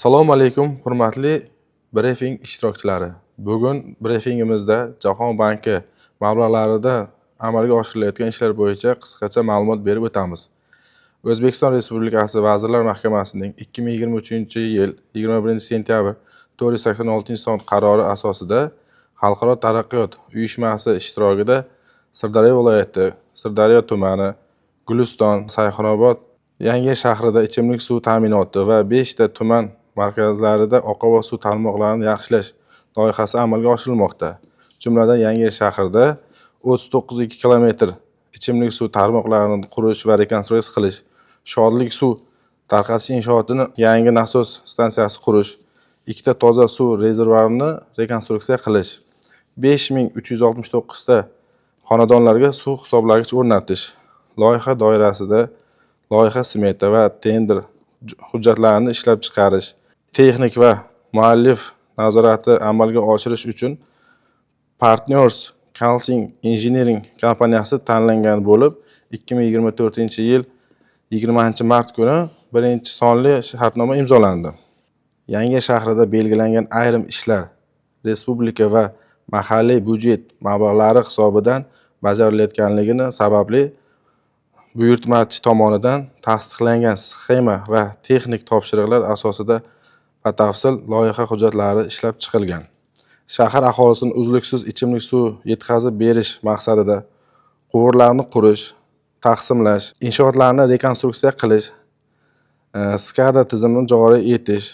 Assalomu alaykum, hurmatli brifing ishtirokchilari. Bugun brifingimizda Jahon banki mablag'larida amalga oshirilayotgan ishlar bo'yicha qisqacha ma'lumot berib o'tamiz. O'zbekiston Respublikasi Vazirlar Mahkamasining 2023-yil 21-sentyabr 486-son qarori asosida Xalqaro taraqqiyot uyushmasi ishtirokida Sirdaryo viloyati, Sirdaryo tumani, Guliston, Sayxunobod, Yangi shahrida ichimlik suv ta'minoti va 5 ta tuman markazlarida oqova suv tarmoqlarini yaxshilash loyihasi amalga oshirilmoqda. Jumladan Yangi shahrda 39,2 kilometr ichimlik suv tarmoqlarini qurish va rekonstruksiya qilish, Shodlik suv tarqatish inshootini yangi nasos stansiyasi qurish, 2 ta toza suv rezervuarini rekonstruksiya qilish, 5369 ta xonadonlarga suv hisoblagich o'rnatish. Loyiha doirasida loyiha smeta va tender hujjatlarini ishlab chiqarish, texnik va muallif nazorati amalga oshirish uchun Partners Consulting Engineering kompaniyasi tanlangan bo'lib, 2024-yil 20-mart kuni 1-sonli shartnoma imzolandi. Yangi shahrida belgilangan ayrim ishlar respublika va mahalliy byudjet mablag'lari hisobidan bajarilayotganligi sababli buyurtmachi tomonidan tasdiqlangan sxema va texnik topshiriqlar asosida batafsil loyiha hujjatlari ishlab chiqilgan. Shahar aholisini uzluksiz ichimlik suv yetkazib berish maqsadida quvurlarni qurish, taqsimlash, inshootlarni rekonstruksiya qilish, SCADA tizimini joriy etish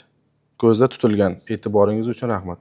ko'zda tutilgan. E'tiboringiz uchun rahmat.